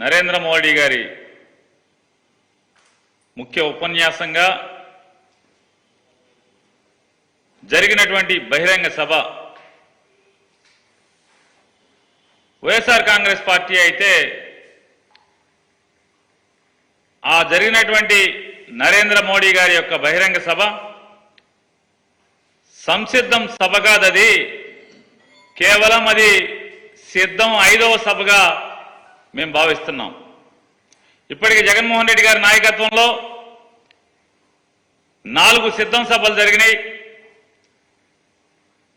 నరేంద్ర మోడీ గారి ముఖ్య ఉపన్యాసంగా జరిగినటువంటి బహిరంగ సభ వైఎస్ఆర్ కాంగ్రెస్ పార్టీ అయితే ఆ జరిగినటువంటి నరేంద్ర మోడీ గారి యొక్క బహిరంగ సభ సంసిద్ధం సభ కాదది, కేవలం అది సిద్ధం 5వ సభగా మేము భావిస్తున్నాం. ఇప్పటికి జగన్మోహన్ రెడ్డి గారి నాయకత్వంలో 4 సిద్ధం సభలు జరిగినాయి.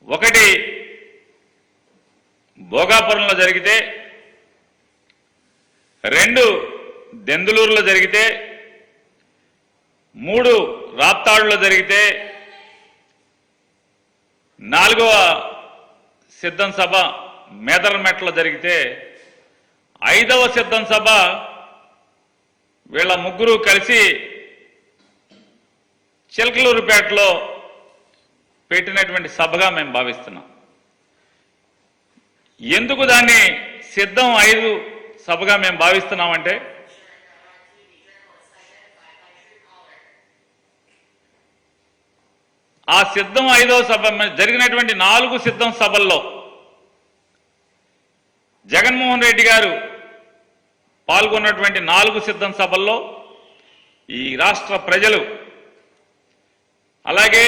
ఒకటి భోగాపురంలో జరిగితే, 2 దెందులూరులో జరిగితే, 3 రాప్తాడులో జరిగితే, 4వ సిద్ధం సభ మేదరమెట్లో జరిగితే, 5వ సిద్ధం సభ వీళ్ళ ముగ్గురు కలిసి చిలకలూరుపేటలో పెట్టినటువంటి సభగా మేము భావిస్తున్నాం. ఎందుకు దాన్ని సిద్ధం 5 సభగా మేము భావిస్తున్నామంటే, ఆ సిద్ధం 5వ సభ జరిగినటువంటి 4 సిద్ధం సభల్లో జగన్మోహన్ రెడ్డి గారు పాల్గొన్నటువంటి 4 సిద్ధం సభల్లో ఈ రాష్ట్ర ప్రజలు, అలాగే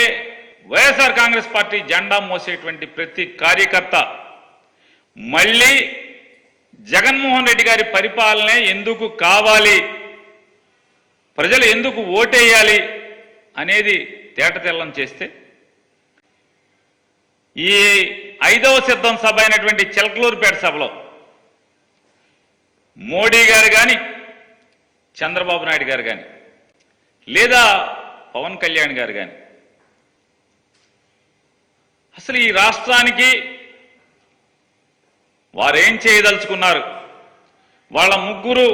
వైఎస్ఆర్ కాంగ్రెస్ పార్టీ జెండా మోసేటువంటి ప్రతి కార్యకర్త మళ్ళీ జగన్మోహన్ రెడ్డి గారి పరిపాలనే ఎందుకు కావాలి, ప్రజలు ఎందుకు ఓటేయాలి అనేది తేటతెల్లం చేస్తే, ఈ 5వ సిద్ధం సభ అయినటువంటి చిలకలూరుపేట సభలో మోడీ గారు కానీ, చంద్రబాబు నాయుడు గారు కానీ, లేదా పవన్ కళ్యాణ్ గారు కానీ అసలు ఈ రాష్ట్రానికి వారేం చేయదలుచుకున్నారు, వాళ్ళ ముగ్గురు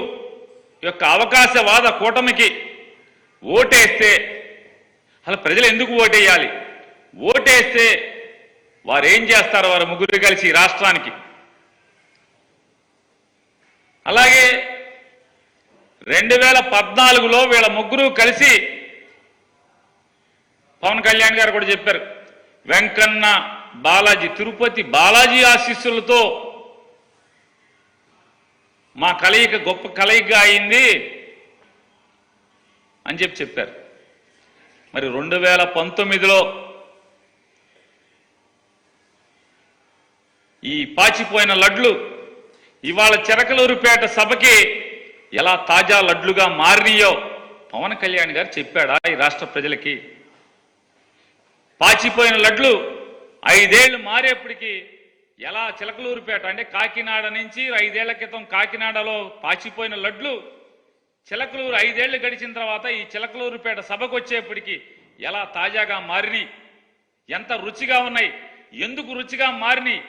యొక్క అవకాశవాద కూటమికి ఓటేస్తే అసలు ప్రజలు ఎందుకు ఓటేయాలి, ఓటేస్తే వారేం చేస్తారు వారు ముగ్గురు కలిసి ఈ రాష్ట్రానికి. అలాగే 2014లో వీళ్ళ ముగ్గురు కలిసి పవన్ కళ్యాణ్ గారు కూడా చెప్పారు, వెంకన్న బాలాజీ, తిరుపతి బాలాజీ ఆశీస్సులతో మా కలయిక గొప్ప కలయికగా అయింది అని చెప్పారు. మరి 2019లో ఈ పాచిపోయిన లడ్లు ఇవాళ చిలకలూరుపేట సభకి ఎలా తాజా లడ్లుగా మారినాయో పవన్ కళ్యాణ్ గారు చెప్పాడా ఈ రాష్ట్ర ప్రజలకి? పాచిపోయిన లడ్లు 5 ఏళ్లు మారేప్పటికీ ఎలా చిలకలూరుపేట అంటే కాకినాడ నుంచి 5 ఏళ్ల క్రితం కాకినాడలో పాచిపోయిన లడ్లు చిలకలూరు 5 ఏళ్లు గడిచిన తర్వాత ఈ చిలకలూరుపేట సభకు వచ్చేప్పటికీ ఎలా తాజాగా మారినాయి, ఎంత రుచిగా ఉన్నాయి, ఎందుకు రుచిగా మారినాయి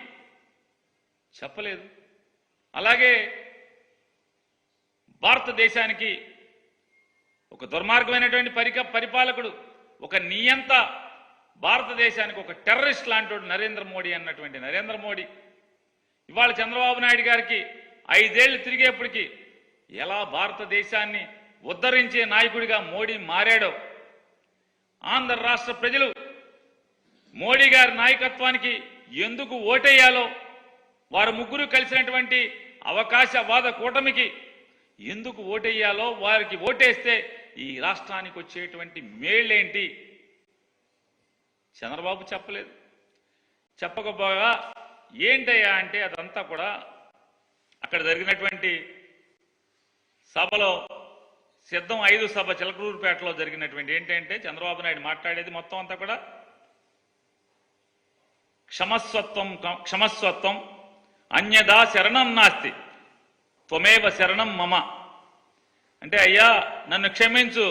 చెప్పలేదు. అలాగే భారతదేశానికి ఒక దుర్మార్గమైనటువంటి పరిపాలకుడు, ఒక నియంత, భారతదేశానికి ఒక టెర్రరిస్ట్ లాంటి నరేంద్ర మోడీ అన్నటువంటి నరేంద్ర మోడీ ఇవాళ చంద్రబాబు నాయుడు గారికి 5 ఏళ్లు తిరిగేప్పటికీ ఎలా భారతదేశాన్ని ఉద్ధరించే నాయకుడిగా మోడీ మారాడో, ఆంధ్ర రాష్ట్ర ప్రజలు మోడీ గారి నాయకత్వానికి ఎందుకు ఓటేయాలో, వారు ముగ్గురు కలిసినటువంటి అవకాశవాద కూటమికి ఎందుకు ఓటేయాలో, వారికి ఓటేస్తే ఈ రాష్ట్రానికి వచ్చేటువంటి మేళ్ళేంటి చంద్రబాబు చెప్పలేదు. చెప్పకపోగా ఏంటయ్యా అంటే అదంతా కూడా అక్కడ జరిగినటువంటి సభలో సిద్ధం 5 సభ చిలకలూరుపేటలో జరిగినటువంటి ఏంటంటే చంద్రబాబు నాయుడు మాట్లాడేది మొత్తం అంతా కూడా క్షమస్వత్వం అన్యదా శరణం నాస్తి త్వమేవ శరణం మమ అంటే, అయ్యా నన్ను క్షమించు,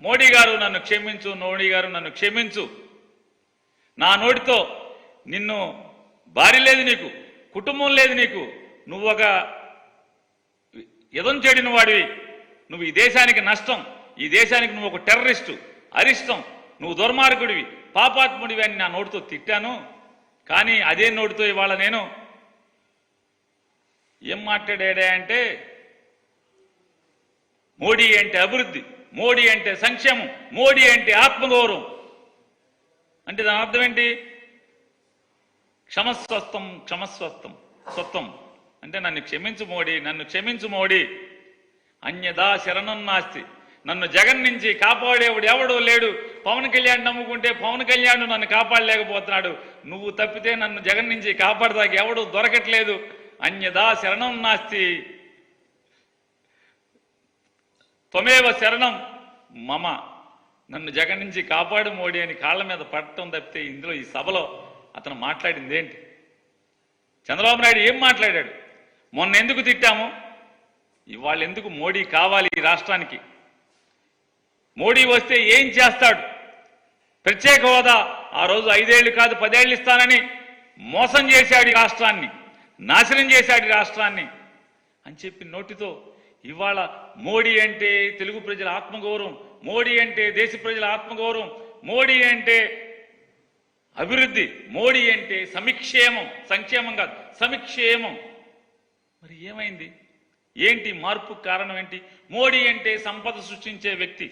మోడీ గారు నన్ను క్షమించు, మోడీ గారు నన్ను క్షమించు, నా నోటితో నిన్ను భార్య లేదు, నీకు కుటుంబం లేదు, నీకు నువ్వు ఒక ఎదం చెడిన వాడివి, నువ్వు ఈ దేశానికి నష్టం, ఈ దేశానికి నువ్వు ఒక టెర్రరిస్టు, అరిష్టం, నువ్వు దుర్మార్గుడివి, పాపాత్ముడివి అని నా నోటితో తిట్టాను. కానీ అదే నోటితో ఇవాళ నేను ఏం మాట్లాడా అంటే మోడీ అంటే అభివృద్ధి, మోడీ అంటే సంక్షేమం, మోడీ అంటే ఆత్మగౌరవం. అంటే దాని అర్థం ఏంటి? క్షమస్వస్థం క్షమస్వస్థం స్వత్వం అంటే నన్ను క్షమించు మోడీ, నన్ను క్షమించు మోడీ, అన్యదా శరణం నాస్తి. నన్ను జగన్ నుంచి కాపాడేవాడు ఎవడో లేడు. పవన్ కళ్యాణ్ నమ్ముకుంటే పవన్ కళ్యాణ్ నన్ను కాపాడలేకపోతున్నాడు. నువ్వు తప్పితే నన్ను జగన్ నుంచి కాపాడదాకా ఎవడు దొరకట్లేదు. అన్యదా శరణం నాస్తి, త్వమేవ శరణం మమ. నన్ను జగన్ నుంచి కాపాడు మోడీ అని కాళ్ళ మీద పడటం తప్పితే ఇందులో ఈ సభలో అతను మాట్లాడింది ఏంటి? చంద్రబాబు నాయుడు ఏం మాట్లాడాడు? మొన్న ఎందుకు తిట్టాము, ఇవాళ ఎందుకు మోడీ కావాలి ఈ రాష్ట్రానికి? మోడీ వస్తే ఏం చేస్తాడు? ప్రత్యేక హోదా ఆ రోజు 5 ఏళ్ళు కాదు 10 ఏళ్ళు ఇస్తానని మోసం చేశాడు ఈ రాష్ట్రాన్ని, నాశనం చేశాడు ఈ రాష్ట్రాన్ని అని చెప్పి నోటితో ఇవాళ మోడీ అంటే తెలుగు ప్రజల ఆత్మగౌరవం, మోడీ అంటే దేశ ప్రజల ఆత్మగౌరవం, మోడీ అంటే అభివృద్ధి, మోడీ అంటే సమిక్షేమం, సంక్షేమం కాదు సమిక్షేమం. మరి ఏమైంది? ఏంటి మార్పు కారణం ఏంటి? మోడీ అంటే సంపద సృష్టించే వ్యక్తి,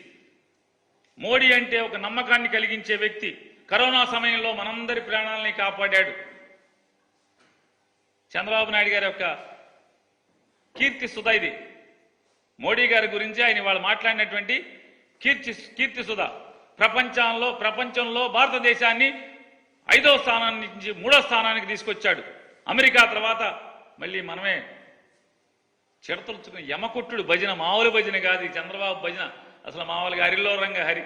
మోడీ అంటే ఒక నమ్మకాన్ని కలిగించే వ్యక్తి. కరోనా సమయంలో మనందరి ప్రాణాలని కాపాడాడు. చంద్రబాబు నాయుడు గారి యొక్క కీర్తి సుధ ఇది. మోడీ గారి గురించి ఆయన వాళ్ళు మాట్లాడినటువంటి కీర్తి సుధ. ప్రపంచంలో భారతదేశాన్ని 5వ స్థానాన్ని నుంచి 3వ స్థానానికి తీసుకొచ్చాడు. అమెరికా తర్వాత మళ్ళీ మనమే చిడతలుచుకుని యమకుట్టుడు భజన, మామూలు భజన కాదు ఈ చంద్రబాబు భజన, అసలు మామూలుగా హరిలో రంగ హరి.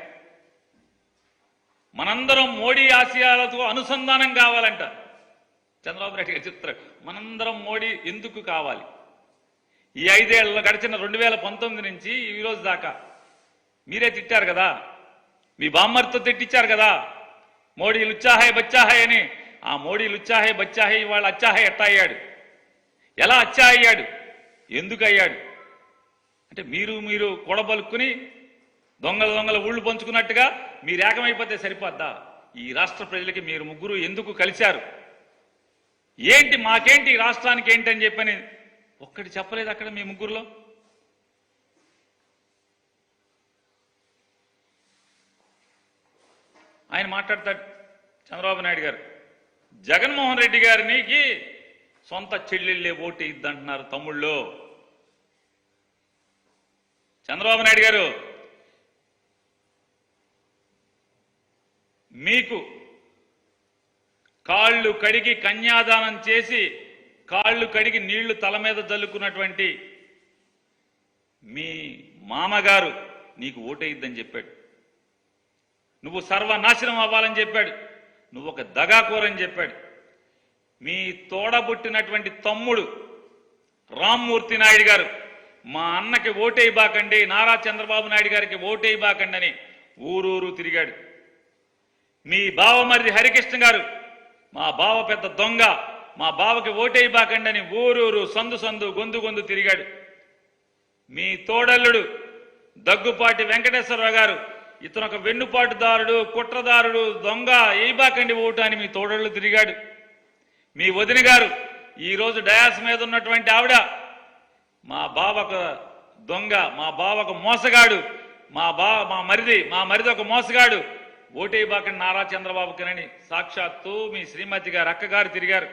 మనందరం మోడీ ఆశయాలతో అనుసంధానం కావాలంట చంద్రబాబు నాయుడు గారు చెప్తారు. మనందరం మోడీ ఎందుకు కావాలి? ఈ 5 ఏళ్లలో గడిచిన 2019 నుంచి ఈ రోజు దాకా మీరే తిట్టారు కదా, మీ బామ్మర్తో తిట్టించారు కదా మోడీ లుచ్చాహాయ్ బచ్చాహాయ్ అని. ఆ మోడీ లుచ్చాహాయ్ బచ్చాహాయ్ ఇవాళ అచ్చాహాయ్ ఎట్టా అయ్యాడు? ఎలా అచ్చా అయ్యాడు? ఎందుకు అయ్యాడు అంటే మీరు కూడబలుక్కుని దొంగల ఊళ్ళు పంచుకున్నట్టుగా మీరు ఏకమైపోతే సరిపోద్దా? ఈ రాష్ట్ర ప్రజలకి మీరు ముగ్గురు ఎందుకు కలిశారు? ఏంటి మాకేంటి ఈ రాష్ట్రానికి ఏంటి అని చెప్పని ఒక్కటి చెప్పలేదు అక్కడ మీ ముగ్గురులో. ఆయన మాట్లాడతాడు చంద్రబాబు నాయుడు గారు, జగన్మోహన్ రెడ్డి గారికి సొంత చెల్లెళ్ళే ఓటు ఇద్దంటున్నారు తమ్ముళ్ళు. చంద్రబాబు నాయుడు గారు, మీకు కాళ్ళు కడిగి కన్యాదానం చేసి కాళ్ళు కడిగి నీళ్లు తల మీద జల్లుకున్నటువంటి మీ మామగారు నీకు ఓటేయిద్దని చెప్పాడు. నువ్వు సర్వనాశనం అవ్వాలని చెప్పాడు. నువ్వు ఒక దగాకోరని చెప్పాడు. మీ తోడబుట్టినటువంటి తమ్ముడు రామ్మూర్తి నాయుడు గారు మా అన్నకి ఓటేయబాకండి, నారా చంద్రబాబు నాయుడు గారికి ఓటేయబాకండి అని ఊరూరు తిరిగాడు. మీ బావమరిది హరికృష్ణ గారు మా బావ పెద్ద దొంగ, మా బావకి ఓటేయబాకండి అని ఊరూరు సందు గొంతు తిరిగాడు. మీ తోడల్లుడు దగ్గుపాటి వెంకటేశ్వరరావు గారు ఇతను ఒక వెన్నుపాటుదారుడు, కుట్రదారుడు, దొంగ, ఏయబాకండి ఓటు అని మీ తోడళ్ళు తిరిగాడు. మీ వదిన గారు ఈరోజు డయాస్ మీద ఉన్నటువంటి ఆవిడ మా బావకు దొంగ, మా బావకు మోసగాడు, మా మరిది ఒక మోసగాడు, ఓటేయబాకండి నారా చంద్రబాబుకి అని సాక్షాత్తు మీ శ్రీమతి గారు అక్కగారు తిరిగారు.